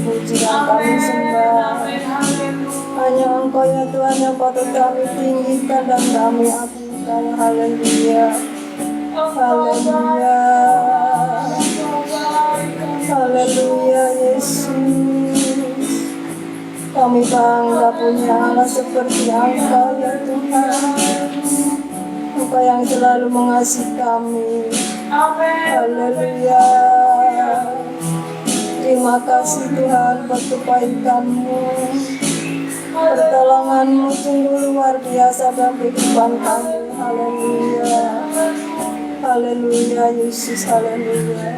puji dan kami sembah. Hanya Engkau ya Tuhan yang patut kami tinggikan dan kami agungkan. Haleluya, haleluya, haleluya Yesus. Kami bangga punya Allah seperti Engkau ya Tuhan. Engkau yang selalu mengasihi kami. Haleluya. Terima kasih Tuhan buat kebaikan-Mu. Pertolongan-Mu sungguh luar biasa dalam kehidupan kami. Haleluya. Haleluya Yesus, haleluya.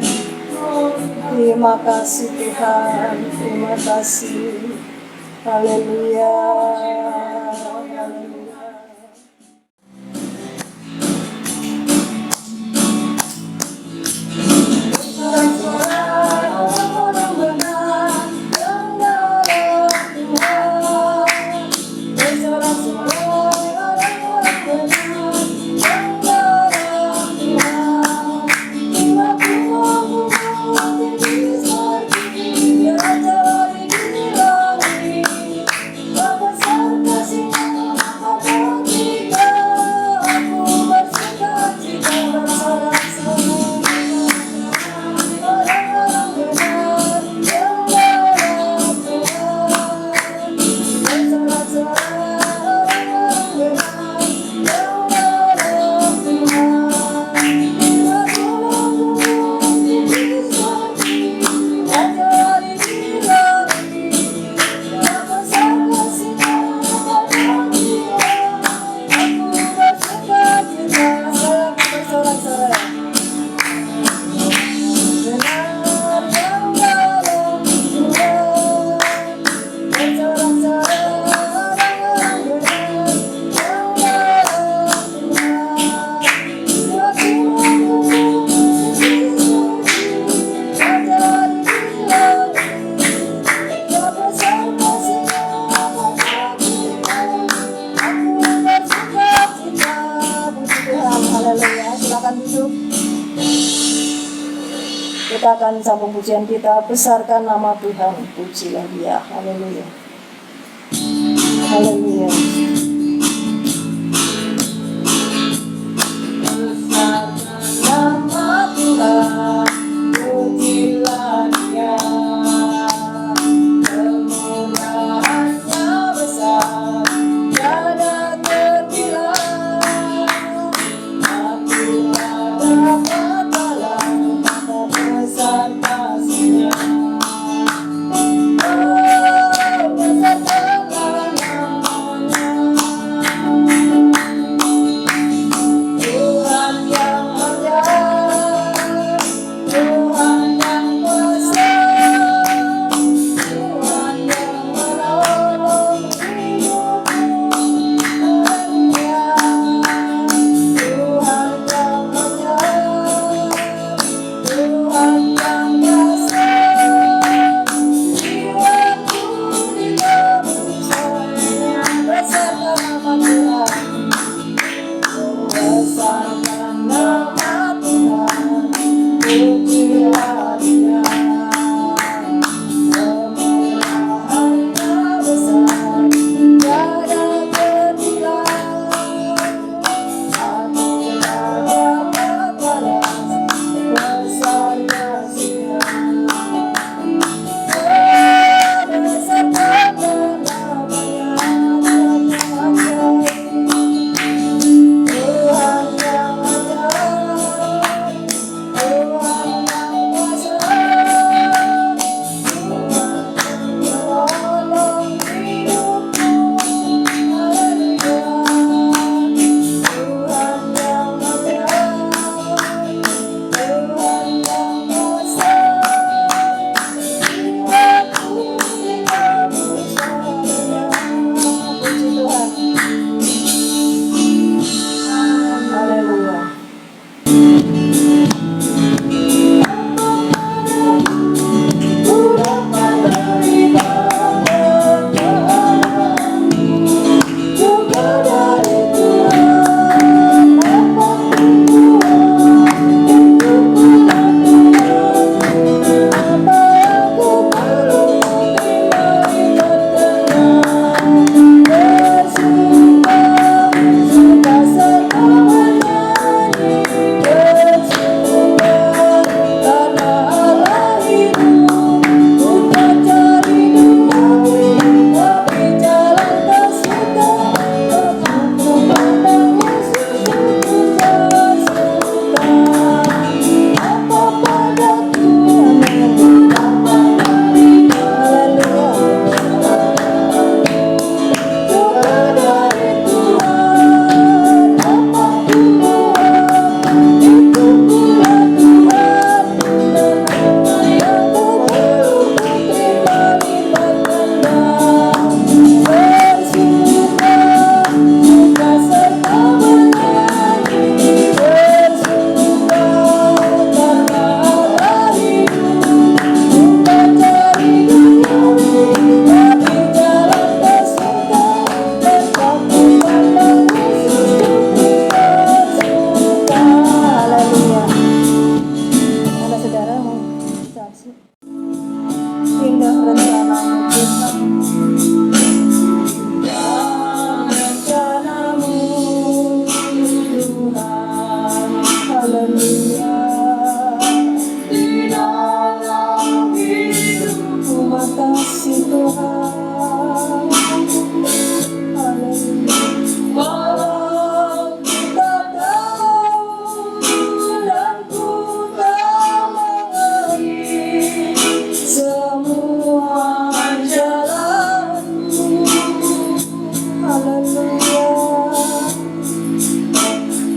Terima kasih Tuhan, terima kasih. Haleluya. Kita akan sambung pujian kita, besarkan nama Tuhan, pujilah Dia. Haleluya, haleluya. Besarkan nama Tuhan, pujilah Dia. Kemurahan-Nya besar, tiada terkira. Aku dapat besar kasih-Nya. Oh, besarkanlah nama-Nya. kasih Tuhan. Haleluya. Walau kita tahu dan ku tak mengerti semua jalanmu. Haleluya.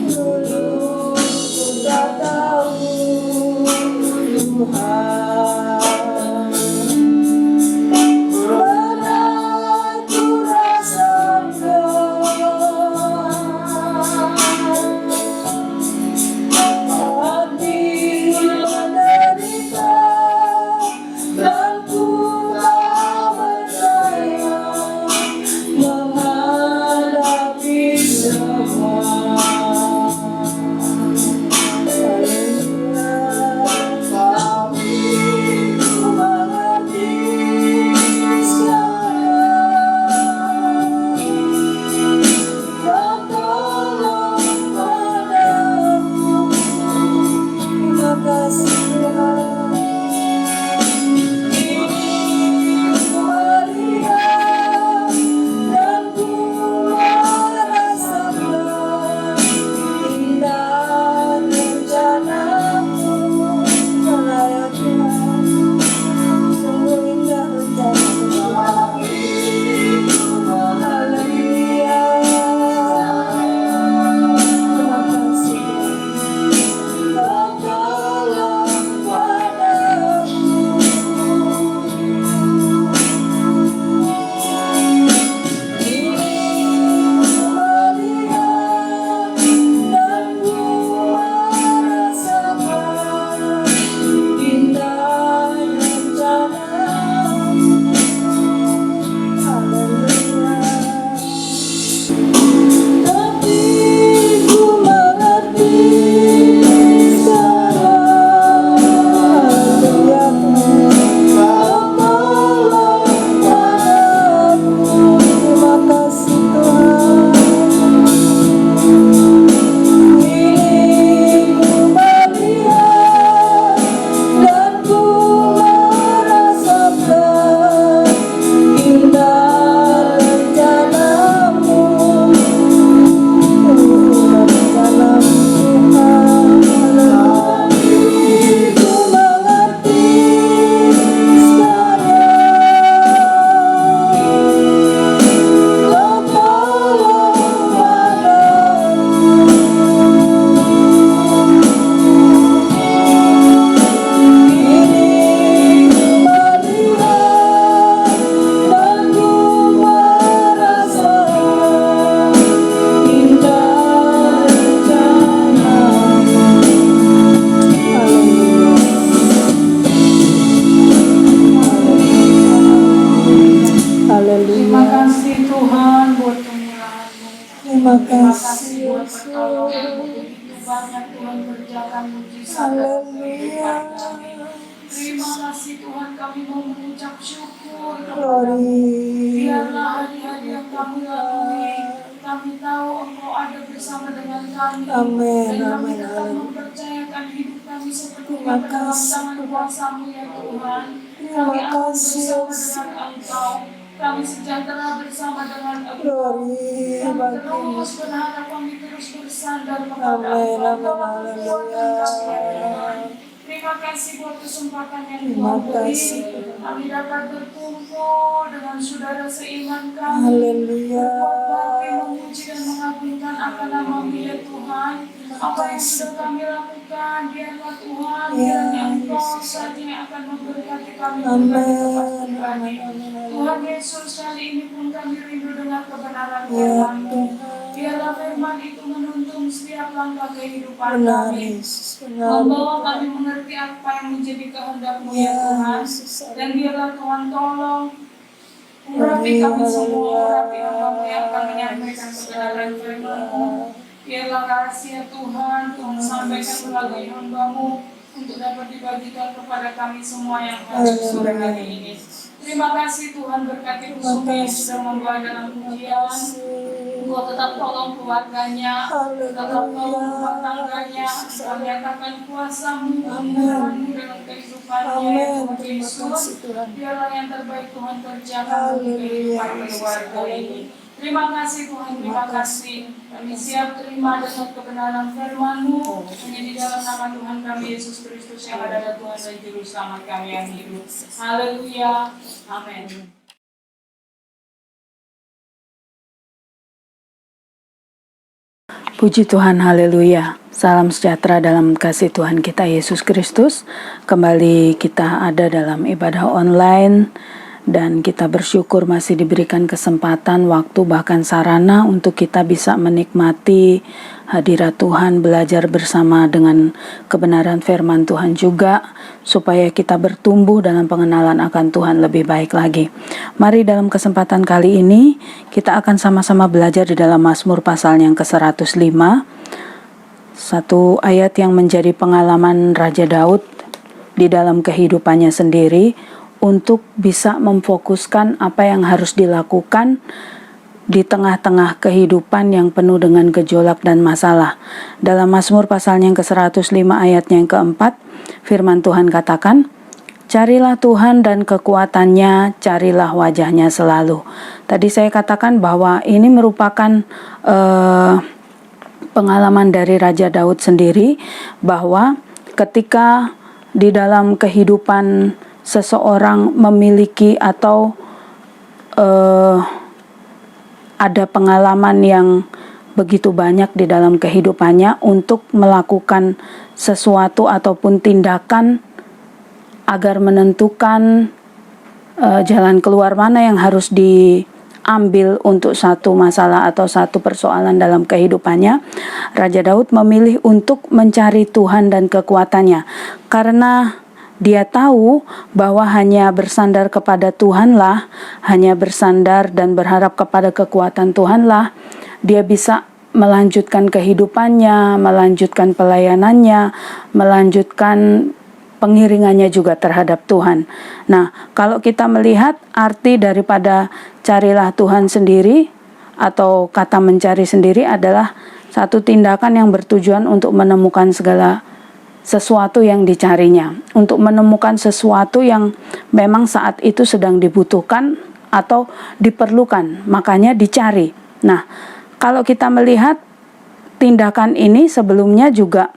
Dulu ku tak tahu Tuhan, benar ku rasakan hati menderita dan ku tak berdaya menghadapi semua. Tapi ku mengerti sekarang, Kau tolong padaku. Terima kasih Tuhan. Ini ku melihat dan ku merasakan indah rencana-Mu. Ya Tuhan, sungguh indah rencana-Mu. Haleluya. Terima kasih Tuhan. Kau tolong padaku. Ini ku melihat dan ku merasakan indah rencana-Mu. Haleluya. Tapi ku mengerti sekarang. Haleluya. Kau tolong padaku. Terima kasih Tuhan. Ini ku melihat dan ku merasakan indah rencana-Mu. Indah rencana-Mu Tuhan. Haleluya. Ku mengerti sekarang. Kau tolong padaku. Ini ku melihat dan ku merasakan indah rencana-Mu. Haleluya. Terima kasih Tuhan buat kemurahan-Mu. Terima Terima kasih kasih buat Yesus. pertolongan-Mu. Begitu banyak Tuhan kerjakan mujizat dalam Haleluya. kehidupan kami. Terima kasih Tuhan, kami mau mengucap syukur kepada-Mu. Glory. Biarlah hari-hari yang kami lalui, kami tahu Engkau ada bersama dengan kami. Amin, Dan kami amin, tetap amin. mempercayakan hidup kami sepenuhnya Terima ke dalam kasih, tangan Tuhan. kuasa-Mu ya Tuhan. Terima Kami akan kasih, bersama Yesus. dengan Engkau. Kami sejahtera bersama dengan Engkau. Glory Kami bagimu. terus berharap, kami terus bersandar kepada Amin, Engkau. amin, Tolong kekuatan kami ya Tuhan. haleluya. Terima kasih buat kesempatan yang Terima Tuhan beri. kasih. Kami dapat berkumpul dengan saudara seiman kami. Haleluya. Berbuat bakti, memuji dan mengagungkan akan nama-Mu ya Tuhan. Apa yang sudah kami lakukan, biarlah Tuhan, Ya, kiranya Engkau Yesus. saja yang akan memberkati kami Amin, pribadi tempat pribadi. amin, amin, amin. Tuhan Yesus, kali ini pun kami rindu dengan kebenaran Ya firman-Mu. Tuhan. Biarlah firman itu menuntun setiap langkah kehidupan Benar kami. Yesus, benar. Membawa kami mengerti apa yang menjadi kehendak-Mu ya Ya Tuhan. Yesus. Dan biarlah Tuhan tolong urapi kami semua, urapi hamba-Mu yang akan menyampaikan kebenaran firman-Mu. Biarlah rahasia Tuhan sampaikan melalui hamba-Mu untuk dapat dibagikan kepada kami semua yang hadir sore hari ini. Terima kasih Tuhan, berkati Suami yang sudah membawa dalam pujian. Engkau tetap tolong keluarganya, tetap tolong rumah tangganya. Engkau nyatakan kuasa-Mu, Tuhan dalam kehidupannya, Tuhan Yesus. Biarlah yang terbaik Tuhan kerjakan bagi kehidupan keluarga ini. Terima kasih Tuhan, terima kasih. Kami siap terima dengan kebenaran firman-Mu hanya di dalam nama Tuhan kami Yesus Kristus yang adalah Tuhan dan Juru Selamat kami yang hidup. Haleluya. Amin. Puji Tuhan, haleluya. Salam sejahtera dalam kasih Tuhan kita Yesus Kristus. Kembali kita ada dalam ibadah online dan kita bersyukur masih diberikan kesempatan, waktu, bahkan sarana untuk kita bisa menikmati hadirat Tuhan, belajar bersama dengan kebenaran firman Tuhan juga, supaya kita bertumbuh dalam pengenalan akan Tuhan lebih baik lagi. Mari dalam kesempatan kali ini kita akan sama-sama belajar di dalam Mazmur pasal yang ke-105, satu ayat yang menjadi pengalaman Raja Daud di dalam kehidupannya sendiri untuk bisa memfokuskan apa yang harus dilakukan di tengah-tengah kehidupan yang penuh dengan gejolak dan masalah. Dalam Mazmur pasal yang ke-105 ayatnya yang keempat, firman Tuhan katakan, "Carilah Tuhan dan kekuatannya, carilah wajahnya selalu." Tadi saya katakan bahwa ini merupakan pengalaman dari Raja Daud sendiri, bahwa ketika di dalam kehidupan seseorang memiliki atau ada pengalaman yang begitu banyak di dalam kehidupannya untuk melakukan sesuatu ataupun tindakan agar menentukan jalan keluar mana yang harus diambil untuk satu masalah atau satu persoalan dalam kehidupannya, Raja Daud memilih untuk mencari Tuhan dan kekuatannya, karena dia tahu bahwa hanya bersandar kepada Tuhanlah, hanya bersandar dan berharap kepada kekuatan Tuhanlah, dia bisa melanjutkan kehidupannya, melanjutkan pelayanannya, melanjutkan pengiringannya juga terhadap Tuhan. Nah, kalau kita melihat arti daripada carilah Tuhan sendiri, atau kata mencari sendiri adalah satu tindakan yang bertujuan untuk menemukan segala sesuatu yang dicarinya, untuk menemukan sesuatu yang memang saat itu sedang dibutuhkan atau diperlukan, makanya dicari. Nah, kalau kita melihat tindakan ini sebelumnya juga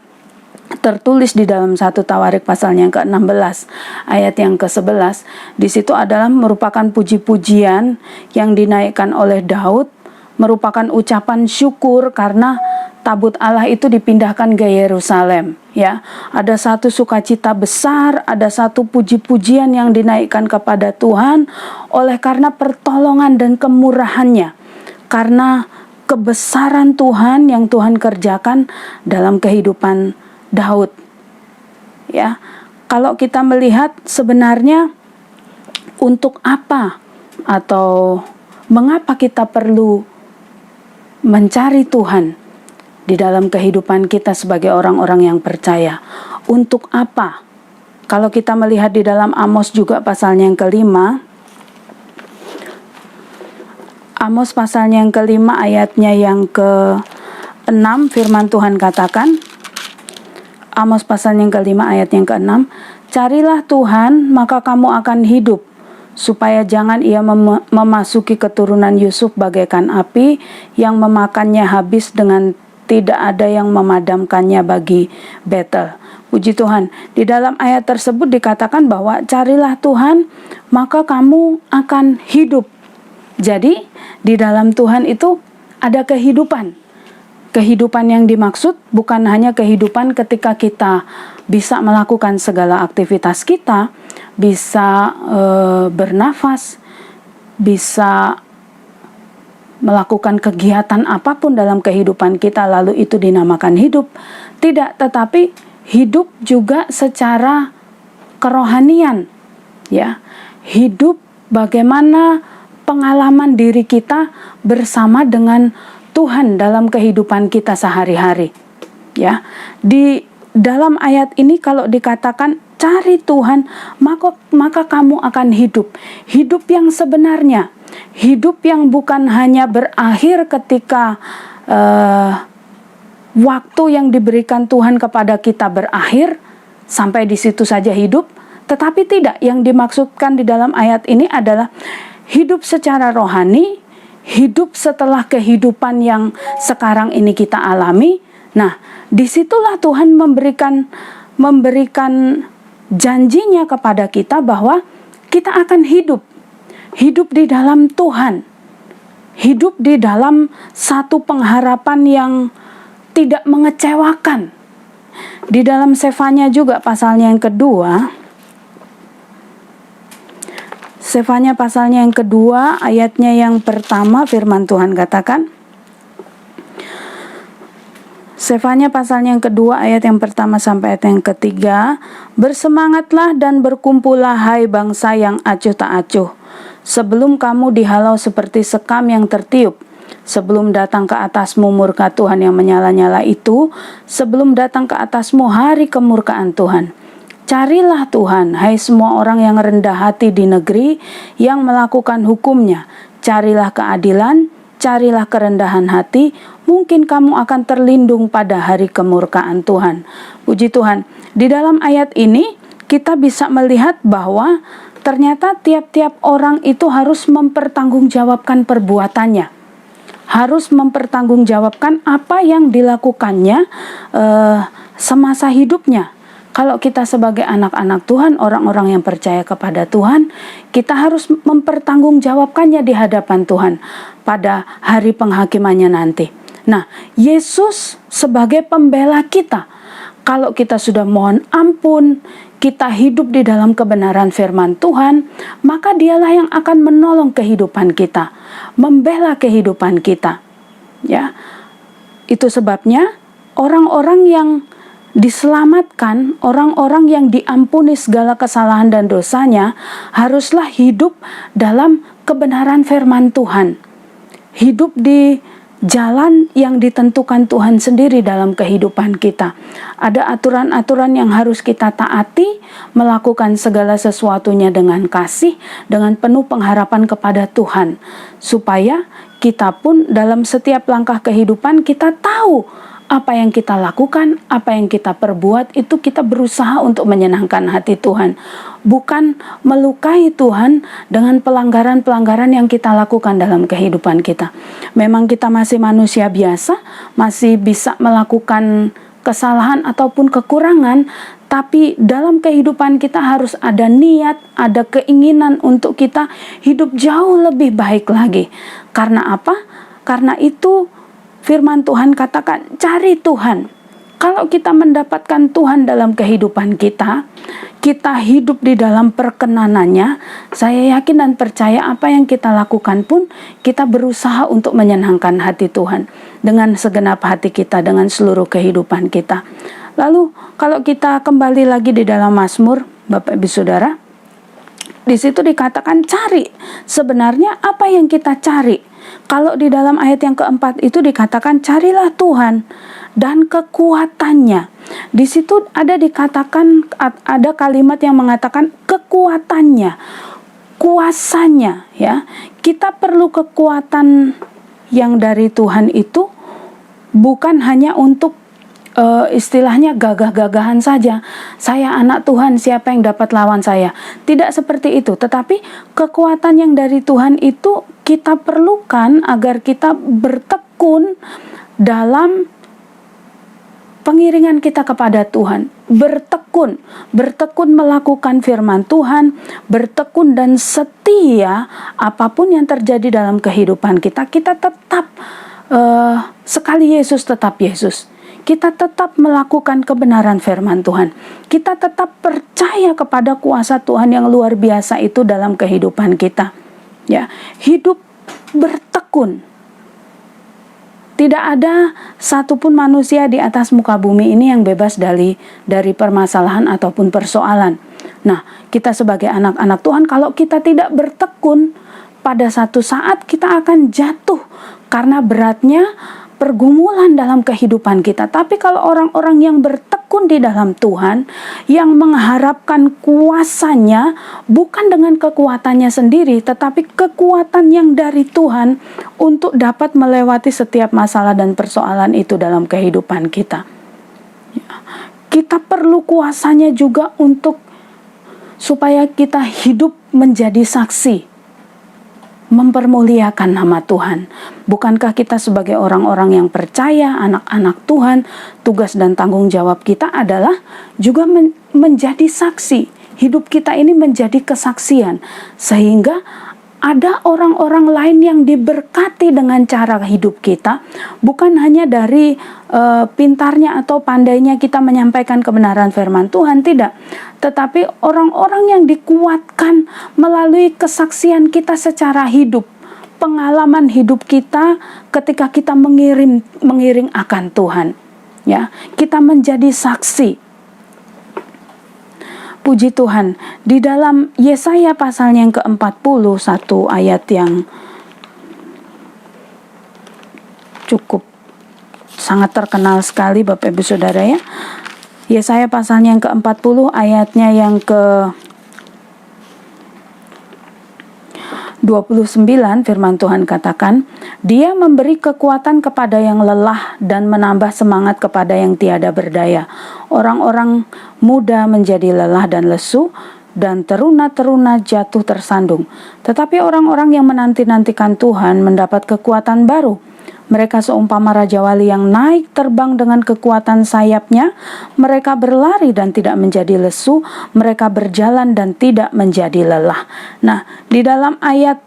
tertulis di dalam 1 Tawarik pasal yang ke-16 ayat yang ke-11. Di situ adalah merupakan puji-pujian yang dinaikkan oleh Daud, merupakan ucapan syukur karena tabut Allah itu dipindahkan ke Yerusalem, ya. Ada satu sukacita besar, ada satu puji-pujian yang dinaikkan kepada Tuhan oleh karena pertolongan dan kemurahannya, karena kebesaran Tuhan yang Tuhan kerjakan dalam kehidupan Daud. Ya. Kalau kita melihat sebenarnya untuk apa atau mengapa kita perlu mencari Tuhan di dalam kehidupan kita sebagai orang-orang yang percaya. Untuk apa? Kalau kita melihat di dalam Amos juga pasalnya yang ke-5, Amos pasalnya yang ke-5 ayatnya yang ke-6, firman Tuhan katakan, Amos pasalnya yang ke-5 ayat yang ke-6, "Carilah Tuhan, maka kamu akan hidup, supaya jangan ia memasuki keturunan Yusuf bagaikan api yang memakannya habis dengan tidak ada yang memadamkannya bagi Betel." Puji Tuhan, di dalam ayat tersebut dikatakan bahwa carilah Tuhan, maka kamu akan hidup. Jadi, di dalam Tuhan itu ada kehidupan. Kehidupan yang dimaksud bukan hanya kehidupan ketika kita bisa melakukan segala aktivitas kita, bisa bernafas, bisa melakukan kegiatan apapun dalam kehidupan kita, lalu itu dinamakan hidup. Tidak, tetapi hidup juga secara kerohanian, ya. Hidup bagaimana pengalaman diri kita bersama dengan Tuhan dalam kehidupan kita sehari-hari, ya. Di dalam ayat ini kalau dikatakan cari Tuhan, maka kamu akan hidup. Hidup yang sebenarnya. Hidup yang bukan hanya berakhir ketika waktu yang diberikan Tuhan kepada kita berakhir, sampai di situ saja hidup. Tetapi tidak, yang dimaksudkan di dalam ayat ini adalah hidup secara rohani, hidup setelah kehidupan yang sekarang ini kita alami. Nah, disitulah Tuhan memberikan janjinya kepada kita bahwa kita akan hidup di dalam Tuhan, hidup di dalam satu pengharapan yang tidak mengecewakan. Di dalam Sefanya juga pasalnya yang kedua, Sefanya pasalnya yang kedua, ayatnya yang pertama, firman Tuhan katakan, Sefanya pasalnya yang kedua, ayat yang pertama sampai ayat yang ketiga, bersemangatlah dan berkumpullah hai bangsa yang acuh tak acuh, sebelum kamu dihalau seperti sekam yang tertiup, sebelum datang ke atasmu murka Tuhan yang menyala-nyala itu, sebelum datang ke atasmu hari kemurkaan Tuhan. Carilah Tuhan, hai semua orang yang rendah hati di negeri, yang melakukan hukum-Nya. Carilah keadilan, carilah kerendahan hati, mungkin kamu akan terlindung pada hari kemurkaan Tuhan. Puji Tuhan, di dalam ayat ini kita bisa melihat bahwa ternyata tiap-tiap orang itu harus mempertanggungjawabkan perbuatannya. Harus mempertanggungjawabkan apa yang dilakukannya semasa hidupnya. Kalau kita sebagai anak-anak Tuhan, orang-orang yang percaya kepada Tuhan, kita harus mempertanggungjawabkannya di hadapan Tuhan pada hari penghakimannya nanti. Nah, Yesus sebagai pembela kita, kalau kita sudah mohon ampun, kita hidup di dalam kebenaran firman Tuhan, maka Dialah yang akan menolong kehidupan kita, membela kehidupan kita. Ya, itu sebabnya orang-orang yang diselamatkan, orang-orang yang diampuni segala kesalahan dan dosanya, haruslah hidup dalam kebenaran firman Tuhan. Hidup di jalan yang ditentukan Tuhan sendiri dalam kehidupan kita. Ada aturan-aturan yang harus kita taati, melakukan segala sesuatunya dengan kasih, dengan penuh pengharapan kepada Tuhan. Supaya kita pun dalam setiap langkah kehidupan kita tahu apa yang kita lakukan, apa yang kita perbuat, itu kita berusaha untuk menyenangkan hati Tuhan. Bukan melukai Tuhan dengan pelanggaran-pelanggaran yang kita lakukan dalam kehidupan kita. Memang kita masih manusia biasa, masih bisa melakukan kesalahan ataupun kekurangan, tapi dalam kehidupan kita harus ada niat, ada keinginan untuk kita hidup jauh lebih baik lagi. Karena apa? Karena itu firman Tuhan katakan, cari Tuhan. Kalau kita mendapatkan Tuhan dalam kehidupan kita, kita hidup di dalam perkenanannya, saya yakin dan percaya apa yang kita lakukan pun, kita berusaha untuk menyenangkan hati Tuhan. Dengan segenap hati kita, dengan seluruh kehidupan kita. Lalu, kalau kita kembali lagi di dalam Mazmur, Bapak Ibu Saudara, di situ dikatakan cari. Sebenarnya apa yang kita cari? Kalau di dalam ayat yang keempat itu dikatakan carilah Tuhan dan kekuatannya. Di situ ada dikatakan, ada kalimat yang mengatakan kekuatannya, kuasanya, ya. Kita perlu kekuatan yang dari Tuhan itu bukan hanya untuk istilahnya gagah-gagahan saja. Saya anak Tuhan, siapa yang dapat lawan saya? Tidak seperti itu, tetapi kekuatan yang dari Tuhan itu kita perlukan agar kita bertekun dalam pengiringan kita kepada Tuhan. Bertekun melakukan firman Tuhan, bertekun dan setia apapun yang terjadi dalam kehidupan kita. Kita tetap sekali Yesus tetap Yesus. Kita tetap melakukan kebenaran firman Tuhan. Kita tetap percaya kepada kuasa Tuhan yang luar biasa itu dalam kehidupan kita. Ya, hidup bertekun. Tidak ada satupun manusia di atas muka bumi ini yang bebas dari permasalahan ataupun persoalan. Nah, kita sebagai anak-anak Tuhan, kalau kita tidak bertekun, pada satu saat kita akan jatuh karena beratnya pergumulan dalam kehidupan kita. Tapi kalau orang-orang yang bertekun di dalam Tuhan, yang mengharapkan kuasa-Nya bukan dengan kekuatannya sendiri, tetapi kekuatan yang dari Tuhan untuk dapat melewati setiap masalah dan persoalan itu dalam kehidupan kita. Kita perlu kuasa-Nya juga untuk supaya kita hidup menjadi saksi, mempermuliakan nama Tuhan. Bukankah kita sebagai orang-orang yang percaya, anak-anak Tuhan, tugas dan tanggung jawab kita adalah juga menjadi saksi. Hidup kita ini menjadi kesaksian, sehingga ada orang-orang lain yang diberkati dengan cara hidup kita, bukan hanya dari pintarnya atau pandainya kita menyampaikan kebenaran firman Tuhan, tidak. Tetapi orang-orang yang dikuatkan melalui kesaksian kita secara hidup, pengalaman hidup kita ketika kita mengiring akan Tuhan. Ya, kita menjadi saksi. Puji Tuhan, di dalam Yesaya pasalnya yang ke-40, satu ayat yang cukup sangat terkenal sekali Bapak Ibu Saudara ya. Yesaya pasalnya yang ke-40 ayatnya yang ke-29, firman Tuhan katakan, Dia memberi kekuatan kepada yang lelah dan menambah semangat kepada yang tiada berdaya. Orang-orang muda menjadi lelah dan lesu, dan teruna-teruna jatuh tersandung. Tetapi orang-orang yang menanti-nantikan Tuhan mendapat kekuatan baru. Mereka seumpama Raja Wali yang naik terbang dengan kekuatan sayapnya. Mereka berlari dan tidak menjadi lesu. Mereka berjalan dan tidak menjadi lelah. Nah, di dalam ayat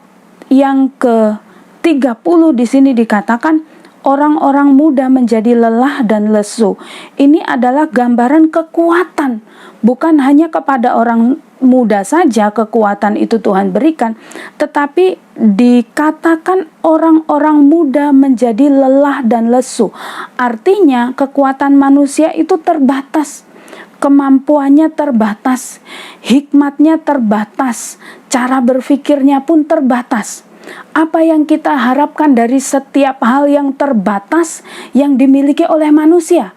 yang ke-30 di sini dikatakan orang-orang muda menjadi lelah dan lesu. Ini adalah gambaran kekuatan. Bukan hanya kepada orang muda saja kekuatan itu Tuhan berikan, tetapi dikatakan orang-orang muda menjadi lelah dan lesu. Artinya kekuatan manusia itu terbatas, kemampuannya terbatas, hikmatnya terbatas, cara berpikirnya pun terbatas. Apa yang kita harapkan dari setiap hal yang terbatas yang dimiliki oleh manusia?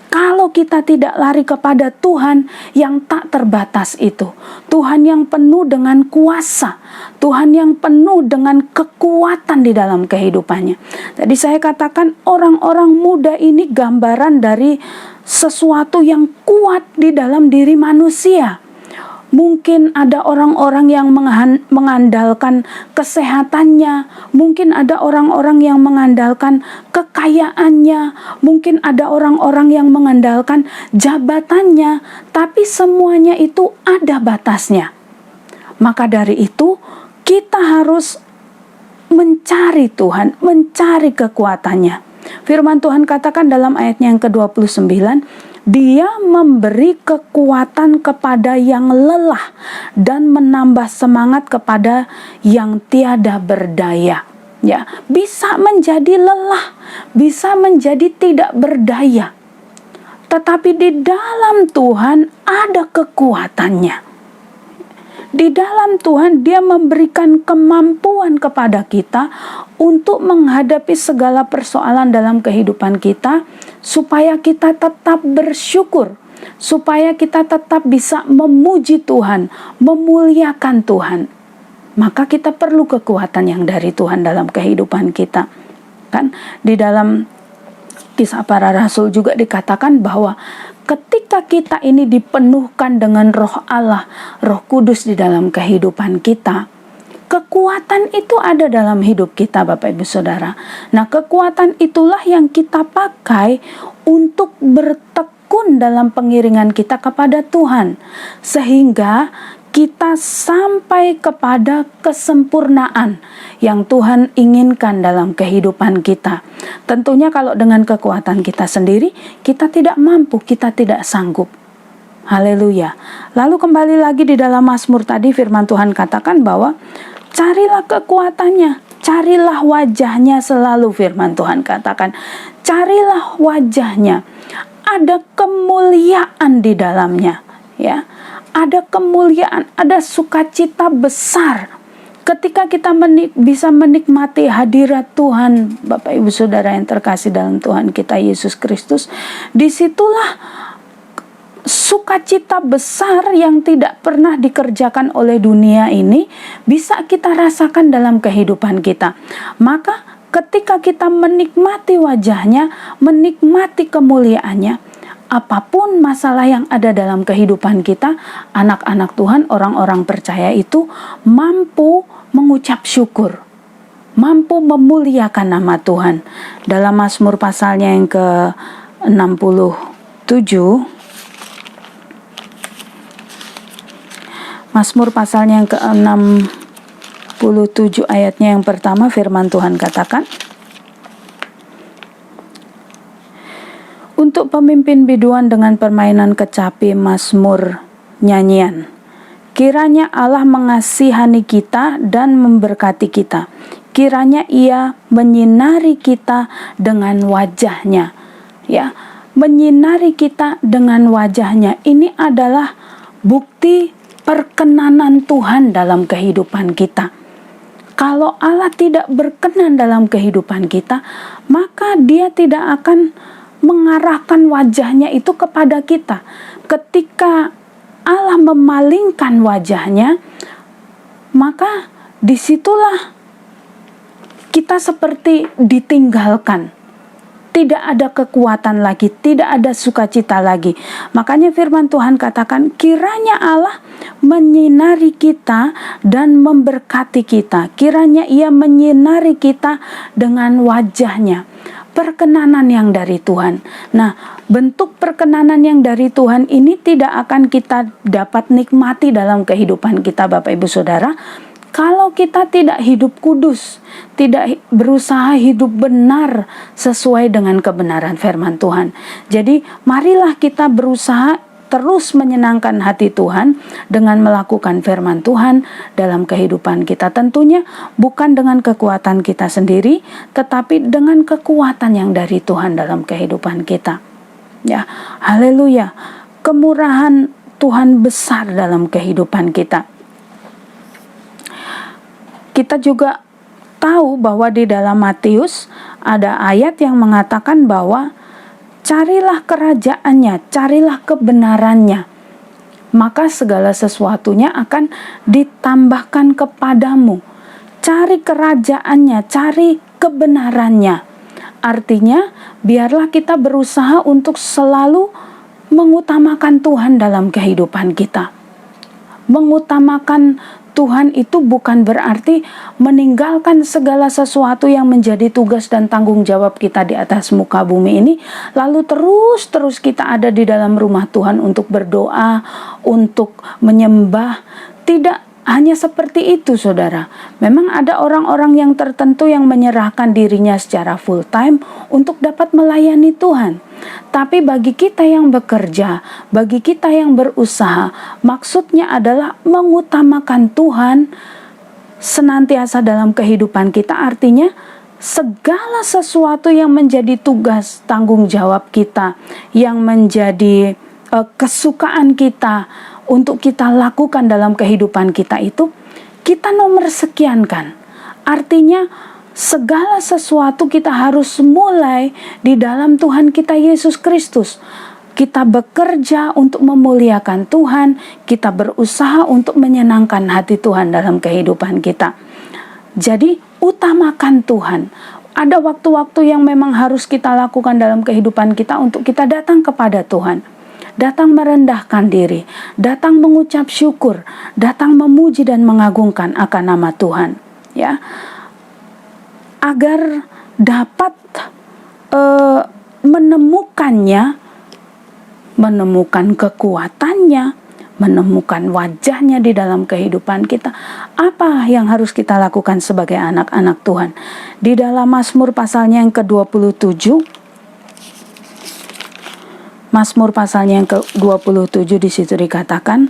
Kalau kita tidak lari kepada Tuhan yang tak terbatas itu, Tuhan yang penuh dengan kuasa, Tuhan yang penuh dengan kekuatan di dalam kehidupannya. Tadi saya katakan orang-orang muda ini gambaran dari sesuatu yang kuat di dalam diri manusia. Mungkin ada orang-orang yang mengandalkan kesehatannya, mungkin ada orang-orang yang mengandalkan kekayaannya, mungkin ada orang-orang yang mengandalkan jabatannya, tapi semuanya itu ada batasnya. Maka dari itu, kita harus mencari Tuhan, mencari kekuatannya. Firman Tuhan katakan dalam ayatnya yang ke-29, Dia memberi kekuatan kepada yang lelah dan menambah semangat kepada yang tiada berdaya. Ya, bisa menjadi lelah, bisa menjadi tidak berdaya. Tetapi di dalam Tuhan ada kekuatannya. Di dalam Tuhan Dia memberikan kemampuan kepada kita untuk menghadapi segala persoalan dalam kehidupan kita, supaya kita tetap bersyukur, supaya kita tetap bisa memuji Tuhan, memuliakan Tuhan. Maka kita perlu kekuatan yang dari Tuhan dalam kehidupan kita. Kan di dalam Kisah Para Rasul juga dikatakan bahwa ketika kita ini dipenuhkan dengan Roh Allah, Roh Kudus di dalam kehidupan kita, kekuatan itu ada dalam hidup kita Bapak Ibu Saudara. Nah, kekuatan itulah yang kita pakai untuk bertekun dalam pengiringan kita kepada Tuhan, sehingga kita sampai kepada kesempurnaan yang Tuhan inginkan dalam kehidupan kita. Tentunya kalau dengan kekuatan kita sendiri, kita tidak mampu, kita tidak sanggup. Haleluya. Lalu kembali lagi di dalam Mazmur tadi, firman Tuhan katakan bahwa carilah kekuatannya, carilah wajahnya selalu, firman Tuhan katakan. Carilah wajahnya. Ada kemuliaan di dalamnya, ya. Ada kemuliaan, ada sukacita besar Ketika kita bisa menikmati hadirat Tuhan, Bapak Ibu Saudara yang terkasih dalam Tuhan kita Yesus Kristus, disitulah sukacita besar yang tidak pernah dikerjakan oleh dunia ini bisa kita rasakan dalam kehidupan kita. Maka ketika kita menikmati wajahnya, menikmati kemuliaannya, apapun masalah yang ada dalam kehidupan kita, anak-anak Tuhan, orang-orang percaya itu mampu mengucap syukur, mampu memuliakan nama Tuhan. Dalam Mazmur pasalnya yang ke-67, Mazmur pasalnya yang ke-67 ayatnya yang pertama, firman Tuhan katakan, untuk pemimpin biduan dengan permainan kecapi mazmur nyanyian. Kiranya Allah mengasihani kita dan memberkati kita. Kiranya Ia menyinari kita dengan wajahnya. Ya, menyinari kita dengan wajahnya. Ini adalah bukti perkenanan Tuhan dalam kehidupan kita. Kalau Allah tidak berkenan dalam kehidupan kita, maka Dia tidak akan mengarahkan wajahnya itu kepada kita. Ketika Allah memalingkan wajahnya, maka disitulah kita seperti ditinggalkan. Tidak ada kekuatan lagi, tidak ada sukacita lagi. Makanya firman Tuhan katakan, kiranya Allah menyinari kita dan memberkati kita. Kiranya Ia menyinari kita dengan wajahnya. Perkenanan yang dari Tuhan. Nah, bentuk perkenanan yang dari Tuhan ini tidak akan kita dapat nikmati dalam kehidupan kita, Bapak Ibu Saudara, kalau kita tidak hidup kudus, tidak berusaha hidup benar sesuai dengan kebenaran firman Tuhan. Jadi, marilah kita berusaha terus menyenangkan hati Tuhan dengan melakukan firman Tuhan dalam kehidupan kita. Tentunya bukan dengan kekuatan kita sendiri, tetapi dengan kekuatan yang dari Tuhan dalam kehidupan kita. Ya, haleluya. Kemurahan Tuhan besar dalam kehidupan kita. Kita juga tahu bahwa di dalam Matius ada ayat yang mengatakan bahwa carilah kerajaannya, carilah kebenarannya, maka segala sesuatunya akan ditambahkan kepadamu. Cari kerajaannya, cari kebenarannya. Artinya, biarlah kita berusaha untuk selalu mengutamakan Tuhan dalam kehidupan kita. Mengutamakan Tuhan itu bukan berarti meninggalkan segala sesuatu yang menjadi tugas dan tanggung jawab kita di atas muka bumi ini, lalu terus kita ada di dalam rumah Tuhan untuk berdoa, untuk menyembah. Tidak hanya seperti itu, saudara. Memang ada orang-orang yang tertentu yang menyerahkan dirinya secara full time untuk dapat melayani Tuhan. Tapi bagi kita yang bekerja, bagi kita yang berusaha, maksudnya adalah mengutamakan Tuhan senantiasa dalam kehidupan kita. Artinya segala sesuatu yang menjadi tugas tanggung jawab kita, yang menjadi kesukaan kita untuk kita lakukan dalam kehidupan kita itu, kita nomor sekiankan. Artinya segala sesuatu kita harus mulai di dalam Tuhan kita Yesus Kristus. Kita bekerja untuk memuliakan Tuhan, kita berusaha untuk menyenangkan hati Tuhan dalam kehidupan kita. Jadi utamakan Tuhan. Ada waktu-waktu yang memang harus kita lakukan dalam kehidupan kita untuk kita datang kepada Tuhan. Datang merendahkan diri, datang mengucap syukur, datang memuji dan mengagungkan akan nama Tuhan, ya, agar dapat menemukan kekuatannya, menemukan wajahnya di dalam kehidupan kita. Apa yang harus kita lakukan sebagai anak-anak Tuhan? Di dalam Mazmur pasalnya yang ke-27, Mazmur pasalnya yang ke-27 di situ dikatakan,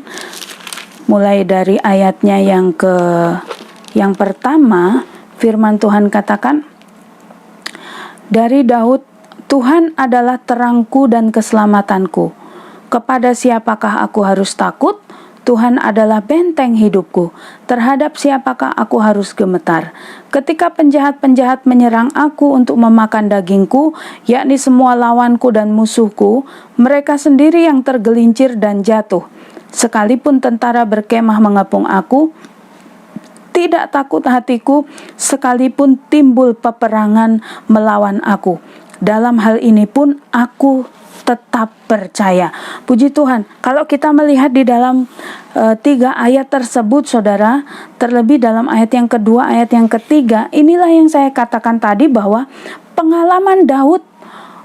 mulai dari ayatnya yang pertama, firman Tuhan katakan, dari Daud, Tuhan adalah terangku dan keselamatanku. Kepada siapakah aku harus takut? Tuhan adalah benteng hidupku. Terhadap siapakah aku harus gemetar? Ketika penjahat-penjahat menyerang aku untuk memakan dagingku, yakni semua lawanku dan musuhku, mereka sendiri yang tergelincir dan jatuh. Sekalipun tentara berkemah mengepung aku, tidak takut hatiku, sekalipun timbul peperangan melawan aku. Dalam hal ini pun aku tetap percaya. Puji Tuhan, kalau kita melihat di dalam 3 ayat tersebut, saudara, terlebih dalam ayat yang kedua, ayat yang ketiga, inilah yang saya katakan tadi bahwa pengalaman Daud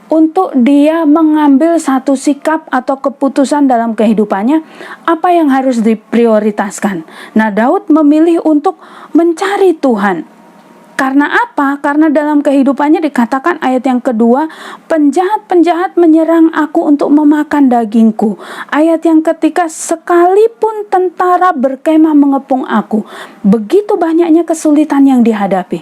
untuk dia mengambil satu sikap atau keputusan dalam kehidupannya, apa yang harus diprioritaskan. Nah, Daud memilih untuk mencari Tuhan. Karena apa? Karena dalam kehidupannya dikatakan ayat yang kedua, penjahat-penjahat menyerang aku untuk memakan dagingku. Ayat yang ketiga, sekalipun tentara berkemah mengepung aku. Begitu banyaknya kesulitan yang dihadapi.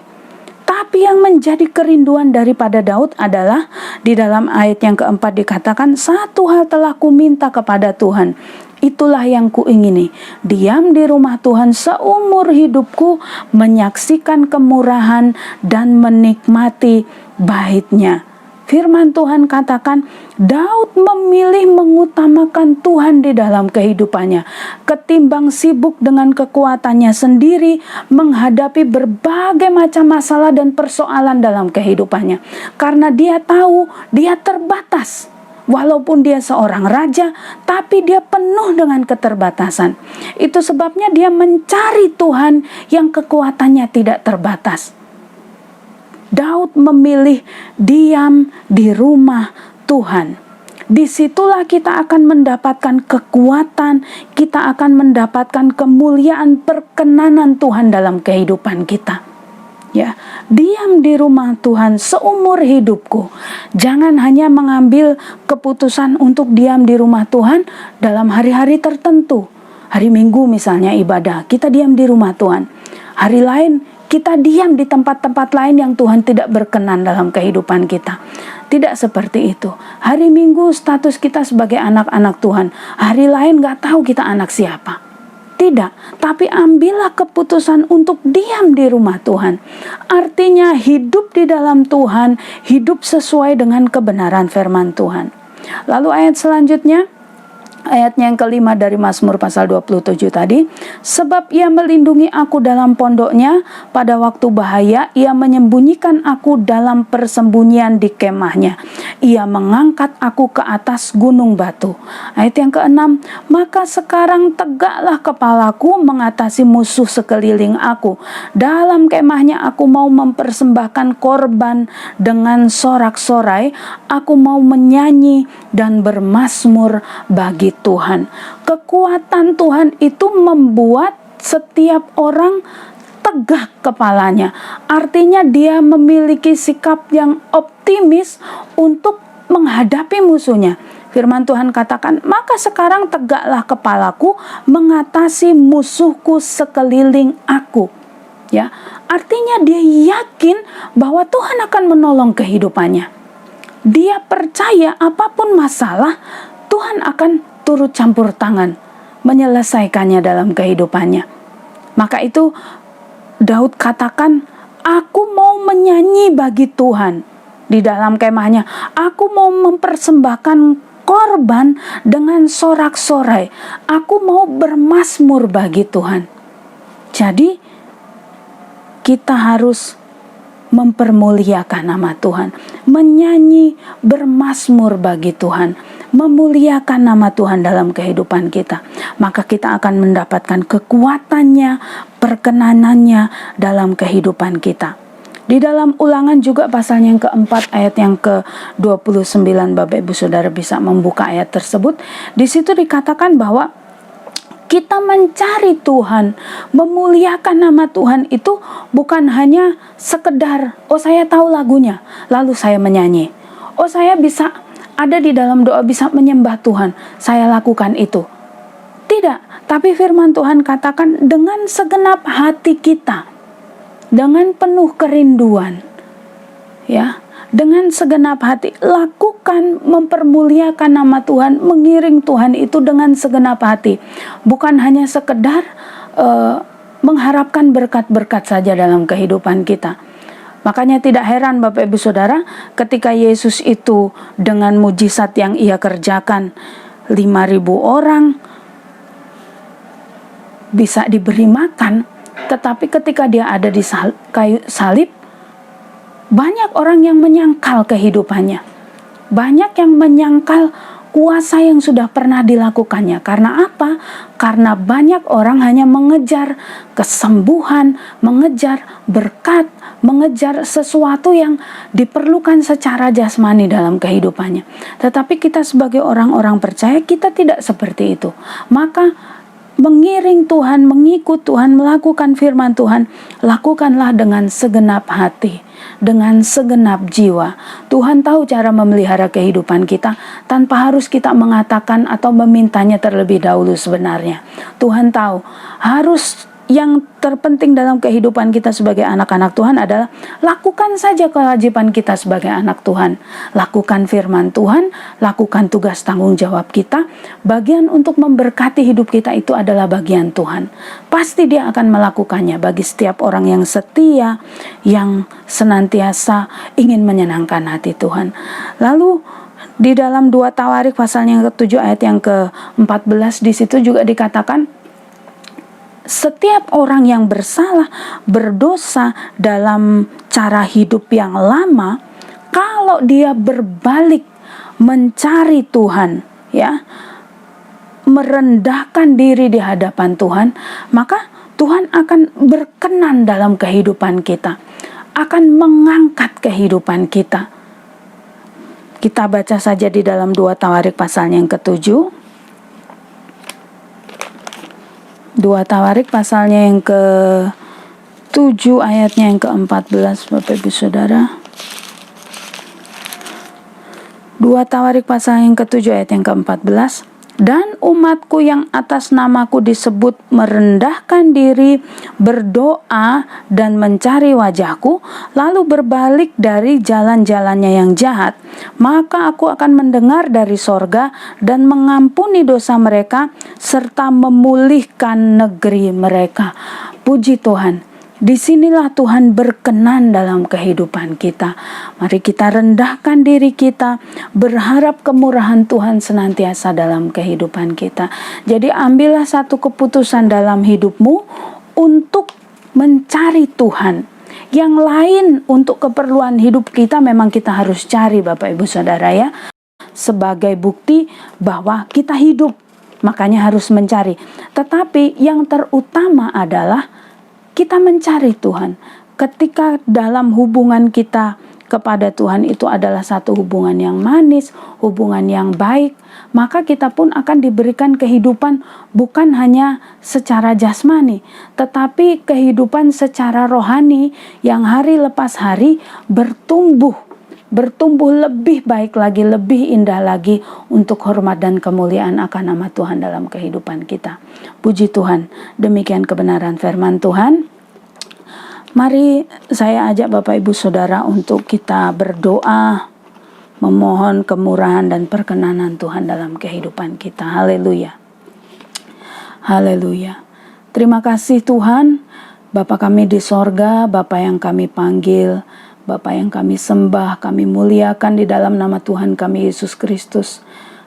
Tapi yang menjadi kerinduan daripada Daud adalah di dalam ayat yang keempat dikatakan, satu hal telah kuminta kepada Tuhan, itulah yang kuingini, diam di rumah Tuhan seumur hidupku, menyaksikan kemurahan dan menikmati bait-Nya. Firman Tuhan katakan, Daud memilih mengutamakan Tuhan di dalam kehidupannya, ketimbang sibuk dengan kekuatannya sendiri menghadapi berbagai macam masalah dan persoalan dalam kehidupannya. Karena dia tahu dia terbatas. Walaupun dia seorang raja, tapi dia penuh dengan keterbatasan. Itu sebabnya dia mencari Tuhan yang kekuatannya tidak terbatas. Daud memilih diam di rumah Tuhan. Disitulah kita akan mendapatkan kekuatan, kita akan mendapatkan kemuliaan, perkenanan Tuhan dalam kehidupan kita. Ya, diam di rumah Tuhan seumur hidupku. Jangan hanya mengambil keputusan untuk diam di rumah Tuhan dalam hari-hari tertentu. Hari Minggu misalnya ibadah, kita diam di rumah Tuhan. Hari lain kita diam di tempat-tempat lain yang Tuhan tidak berkenan dalam kehidupan kita. Tidak seperti itu. Hari Minggu status kita sebagai anak-anak Tuhan. Hari lain gak tahu kita anak siapa. Tidak, tapi ambillah keputusan untuk diam di rumah Tuhan. Artinya hidup di dalam Tuhan, hidup sesuai dengan kebenaran firman Tuhan. Lalu ayat selanjutnya, ayatnya yang kelima dari Mazmur pasal 27 tadi, sebab ia melindungi aku dalam pondoknya, pada waktu bahaya ia menyembunyikan aku dalam persembunyian di kemahnya, ia mengangkat aku ke atas gunung batu. Ayat yang keenam, maka sekarang tegaklah kepalaku mengatasi musuh sekeliling aku, dalam kemahnya aku mau mempersembahkan korban dengan sorak-sorai, aku mau menyanyi dan bermazmur bagi Tuhan. Kekuatan Tuhan itu membuat setiap orang tegak kepalanya. Artinya dia memiliki sikap yang optimis untuk menghadapi musuhnya. Firman Tuhan katakan, maka sekarang tegaklah kepalaku mengatasi musuhku sekeliling aku. Ya, artinya dia yakin bahwa Tuhan akan menolong kehidupannya. Dia percaya apapun masalah, Tuhan akan turut campur tangan menyelesaikannya dalam kehidupannya. Maka itu Daud katakan, aku mau menyanyi bagi Tuhan di dalam kemahnya. Aku mau mempersembahkan korban dengan sorak-sorai. Aku mau bermazmur bagi Tuhan. Jadi kita harus mempermuliakan nama Tuhan, menyanyi, bermazmur bagi Tuhan, memuliakan nama Tuhan dalam kehidupan kita. Maka kita akan mendapatkan kekuatannya, perkenanannya dalam kehidupan kita. Di dalam Ulangan juga pasal yang keempat ayat yang ke-29, Bapak Ibu Saudara bisa membuka ayat tersebut. Di situ dikatakan bahwa kita mencari Tuhan, memuliakan nama Tuhan itu bukan hanya sekedar, oh saya tahu lagunya, lalu saya menyanyi. Oh saya bisa ada di dalam doa, bisa menyembah Tuhan, saya lakukan itu. Tidak, tapi firman Tuhan katakan dengan segenap hati kita, dengan penuh kerinduan, ya, dengan segenap hati. Lakukan, mempermuliakan nama Tuhan, mengiring Tuhan itu dengan segenap hati. Bukan hanya sekedar mengharapkan berkat-berkat saja dalam kehidupan kita. Makanya tidak heran Bapak Ibu Saudara, ketika Yesus itu dengan mujizat yang ia kerjakan, 5.000 orang bisa diberi makan. Tetapi ketika dia ada di kayu salib, banyak orang yang menyangkal kehidupannya. Banyak yang menyangkal kuasa yang sudah pernah dilakukannya. Karena apa? Karena banyak orang hanya mengejar kesembuhan, mengejar berkat, mengejar sesuatu yang diperlukan secara jasmani dalam kehidupannya. Tetapi kita sebagai orang-orang percaya, kita tidak seperti itu. Maka mengiring Tuhan, mengikut Tuhan, melakukan firman Tuhan, lakukanlah dengan segenap hati, dengan segenap jiwa. Tuhan tahu cara memelihara kehidupan kita tanpa harus kita mengatakan atau memintanya terlebih dahulu sebenarnya. Tuhan tahu yang terpenting dalam kehidupan kita sebagai anak-anak Tuhan adalah lakukan saja kewajiban kita sebagai anak Tuhan. Lakukan firman Tuhan, lakukan tugas tanggung jawab kita. Bagian untuk memberkati hidup kita itu adalah bagian Tuhan. Pasti Dia akan melakukannya bagi setiap orang yang setia, yang senantiasa ingin menyenangkan hati Tuhan. Lalu di dalam 2 Tawarik pasalnya yang ke-7 ayat yang ke-14, di situ juga dikatakan, setiap orang yang bersalah, berdosa dalam cara hidup yang lama, kalau dia berbalik mencari Tuhan, ya, merendahkan diri di hadapan Tuhan, maka Tuhan akan berkenan dalam kehidupan kita, akan mengangkat kehidupan kita. Kita baca saja di dalam 2 Tawarik pasalnya yang ke-7. 2 Tawarik pasalnya yang ke-7 ayatnya yang ke-14 Bapak Ibu Saudara. 2 Tawarik pasal yang ke-7 ayat yang ke-14. Dan umatku yang atas namaku disebut merendahkan diri, berdoa dan mencari wajahku, lalu berbalik dari jalan-jalannya yang jahat, maka aku akan mendengar dari sorga dan mengampuni dosa mereka serta memulihkan negeri mereka. Puji Tuhan. Disinilah Tuhan berkenan dalam kehidupan kita. Mari kita rendahkan diri kita, berharap kemurahan Tuhan senantiasa dalam kehidupan kita. Jadi ambillah satu keputusan dalam hidupmu untuk mencari Tuhan. Yang lain untuk keperluan hidup kita memang kita harus cari Bapak Ibu Saudara ya. Sebagai bukti bahwa kita hidup, makanya harus mencari. Tetapi yang terutama adalah kita mencari Tuhan. Ketika dalam hubungan kita kepada Tuhan itu adalah satu hubungan yang manis, hubungan yang baik, maka kita pun akan diberikan kehidupan bukan hanya secara jasmani, tetapi kehidupan secara rohani yang hari lepas hari bertumbuh lebih baik lagi, lebih indah lagi untuk hormat dan kemuliaan akan nama Tuhan dalam kehidupan kita. Puji Tuhan, demikian kebenaran firman Tuhan. Mari saya ajak Bapak Ibu Saudara untuk kita berdoa, memohon kemurahan dan perkenanan Tuhan dalam kehidupan kita. Haleluya. Haleluya. Terima kasih Tuhan, Bapa kami di sorga, Bapa yang kami panggil, Bapa yang kami sembah, kami muliakan di dalam nama Tuhan kami Yesus Kristus.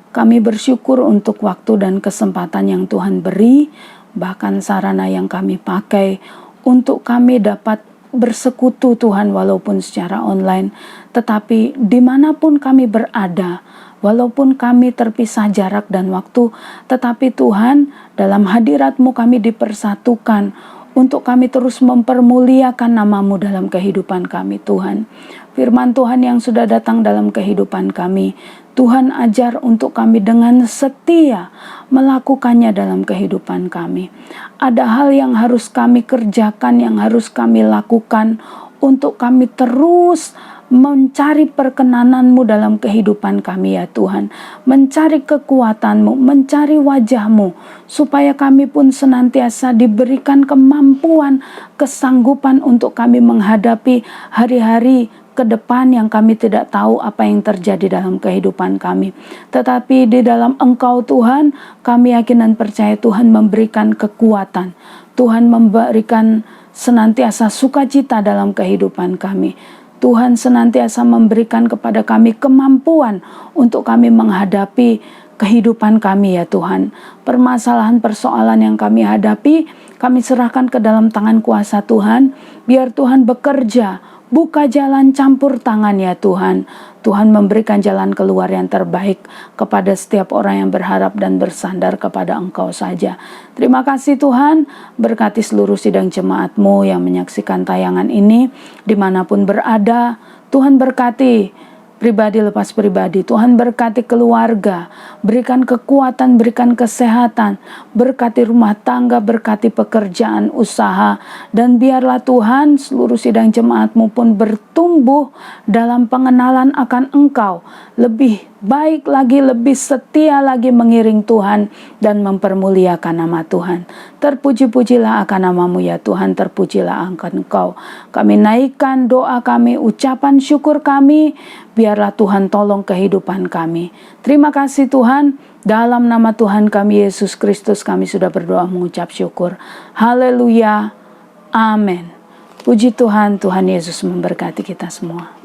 Kami bersyukur untuk waktu dan kesempatan yang Tuhan beri, bahkan sarana yang kami pakai untuk kami dapat bersekutu Tuhan walaupun secara online. Tetapi dimanapun kami berada, walaupun kami terpisah jarak dan waktu, tetapi Tuhan dalam hadirat-Mu kami dipersatukan untuk kami terus mempermuliakan nama-Mu dalam kehidupan kami Tuhan. Firman Tuhan yang sudah datang dalam kehidupan kami, Tuhan ajar untuk kami dengan setia melakukannya dalam kehidupan kami. Ada hal yang harus kami kerjakan, yang harus kami lakukan untuk kami terus mencari perkenanan-Mu dalam kehidupan kami ya Tuhan. Mencari kekuatan-Mu, mencari wajah-Mu, supaya kami pun senantiasa diberikan kemampuan, kesanggupan untuk kami menghadapi hari-hari ke depan yang kami tidak tahu apa yang terjadi dalam kehidupan kami. Tetapi di dalam Engkau Tuhan, kami yakin dan percaya Tuhan memberikan kekuatan. Tuhan memberikan senantiasa sukacita dalam kehidupan kami. Tuhan senantiasa memberikan kepada kami kemampuan untuk kami menghadapi kehidupan kami ya Tuhan. Permasalahan persoalan yang kami hadapi, kami serahkan ke dalam tangan kuasa Tuhan. Biar Tuhan bekerja, buka jalan campur tangan ya Tuhan. Tuhan memberikan jalan keluar yang terbaik kepada setiap orang yang berharap dan bersandar kepada Engkau saja. Terima kasih Tuhan, berkati seluruh sidang jemaat-Mu yang menyaksikan tayangan ini, dimanapun berada. Tuhan berkati pribadi lepas pribadi, Tuhan berkati keluarga, berikan kekuatan, berikan kesehatan, berkati rumah tangga, berkati pekerjaan, usaha, dan biarlah Tuhan seluruh sidang jemaat-Mu pun bertumbuh dalam pengenalan akan Engkau, lebih baik lagi, lebih setia lagi mengiring Tuhan dan mempermuliakan nama Tuhan. Terpuji-pujilah akan nama-Mu ya Tuhan, terpujilah akan Engkau. Kami naikkan doa kami, ucapan syukur kami, biarlah Tuhan tolong kehidupan kami. Terima kasih Tuhan, dalam nama Tuhan kami Yesus Kristus kami sudah berdoa mengucap syukur. Haleluya, amin. Puji Tuhan, Tuhan Yesus memberkati kita semua.